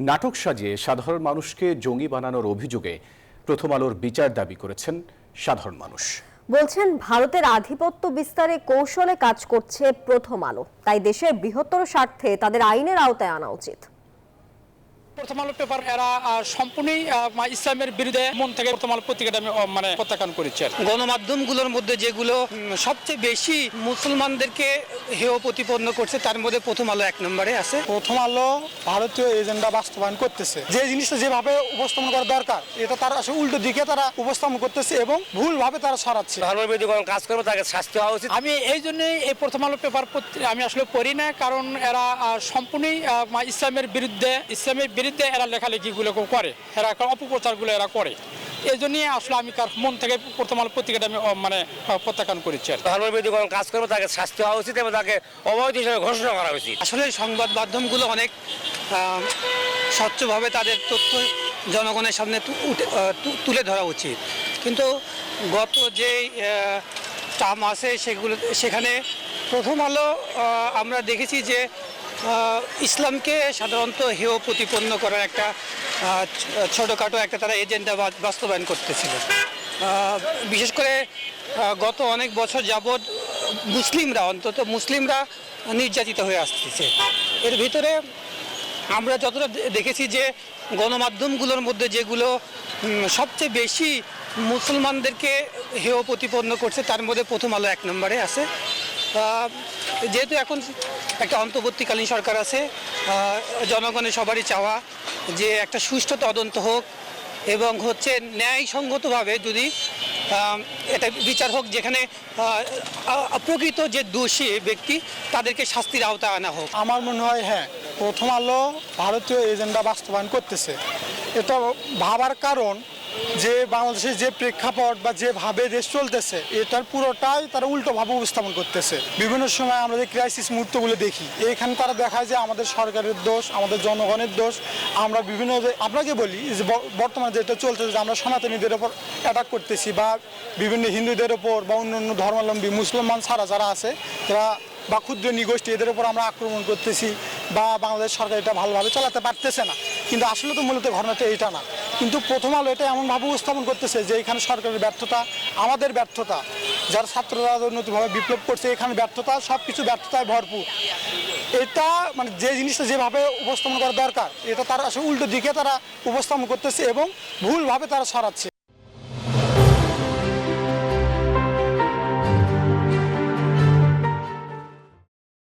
নাটক সাজিয়ে সাধারণ মানুষকে জঙ্গি বানানোর অভিযোগে প্রথম আলোর বিচার দাবি করেছেন সাধারণ মানুষ। বলছেন ভারতের আধিপত্য বিস্তারে কৌশলে কাজ করছে প্রথম আলো, তাই দেশের বৃহত্তর স্বার্থে তাদের আইনের আওতায় আনা উচিত। প্রথম আলো পেপার এরা সম্পূর্ণই ইসলামের বিরুদ্ধে মন থেকে প্রথম আলো পত্রিকাটা আমি প্রত্যাখ্যান করেছি। গণমাধ্যমগুলোর মধ্যে যেগুলো সবচেয়ে বেশি মুসলমানদেরকে হেয় প্রতিপন্ন করছে তার মধ্যে প্রথম আলো এক নম্বরে আছে। প্রথম আলো ভারতীয় এজেন্ডা বাস্তবায়ন করতেছে, যে জিনিসটা যেভাবে উপস্থাপন করা দরকার এটা তার আসলে উল্টো দিকে তারা উপস্থাপন করতেছে এবং ভুলভাবে তারা ছড়াচ্ছে। ধর্মের বিরুদ্ধে কোনো কাজ করবে তাকে শাস্তি হওয়া উচিত। আমি এই জন্যই এই প্রথম আলো পেপার আমি আসলে পড়ি না, কারণ এরা সম্পূর্ণই ইসলামের বিরুদ্ধে এরা লেখালেখিগুলো করে, এরা অপপ্রচারগুলো এরা করে। এই জন্যই আসলে আমি মন থেকে প্রথম আলো পত্রিকাটা আমি প্রত্যাখ্যান করেছি। ধর্মের বিরুদ্ধে কোনো কাজ করবে তাকে শাস্তি হওয়া উচিত এবং তাকে অবৈধ হিসেবে ঘোষণা করা উচিত। আসলে সংবাদ মাধ্যমগুলো অনেক স্বচ্ছভাবে তাদের তথ্য জনগণের সামনে তুলে ধরা উচিত, কিন্তু গত যে টার্ম আছে সেখানে প্রথম আলো আমরা দেখেছি যে ইসলামকে সাধারণত হেয় প্রতিপন্ন করার একটা ছোটোখাটো একটা তারা এজেন্ডা বাস্তবায়ন করতেছিল। বিশেষ করে গত অনেক বছর যাবৎ মুসলিমরা নির্যাতিত হয়ে আসতেছে। এর ভিতরে আমরা যতটা দেখেছি যে গণমাধ্যমগুলোর মধ্যে যেগুলো সবচেয়ে বেশি মুসলমানদেরকে হেয় প্রতিপন্ন করছে তার মধ্যে প্রথম আলো এক নম্বরে আছে। যেহেতু এখন একটা অন্তর্বর্তীকালীন সরকার আছে, জনগণের সবারই চাওয়া যে একটা সুষ্ঠু তদন্ত হোক এবং ন্যায়সঙ্গতভাবে যদি এটা বিচার হোক, যেখানে প্রকৃত যে দোষী ব্যক্তি তাদেরকে শাস্তির আওতায় আনা হোক। আমার মনে হয় হ্যাঁ, প্রথম আলো ভারতীয় এজেন্ডা বাস্তবায়ন করতেছে। এটা ভাবার কারণ যে বাংলাদেশের যে প্রেক্ষাপট বা যেভাবে দেশ চলতেছে এটার পুরোটাই তারা উল্টোভাবে উপস্থাপন করতেছে। বিভিন্ন সময় আমরা যে ক্রাইসিস মুহূর্তগুলো দেখি, এখানে তারা দেখায় যে আমাদের সরকারের দোষ, আমাদের জনগণের দোষ। আমরা বিভিন্ন আপনাকে বলি যে বর্তমানে যেটা চলতেছে যে আমরা সনাতনীদের ওপর অ্যাটাক করতেছি বা বিভিন্ন হিন্দুদের ওপর বা অন্যান্য ধর্মাবলম্বী মুসলমান ছাড়া যারা আছে তারা বা ক্ষুদ্র নিগোষ্ঠী এদের উপর আমরা আক্রমণ করতেছি বা বাংলাদেশ সরকার এটা ভালোভাবে চালাতে পারতেছে না। কিন্তু আসলে তো মূলত ঘটনাটা এইটা না, কিন্তু প্রথম আলো এটা এমনভাবে উপস্থাপন করতেছে যে এখানে সরকারের ব্যর্থতা, আমাদের ব্যর্থতা, যারা ছাত্ররা নতুনভাবে বিপ্লব করছে এখানে ব্যর্থতা, সব কিছু ব্যর্থতায় ভরপুর। এটা মানে যে জিনিসটা যেভাবে উপস্থাপন করা দরকার এটা তার আসলে উল্টো দিকে তারা উপস্থাপন করতেছে এবং ভুলভাবে তারা ছড়াচ্ছে।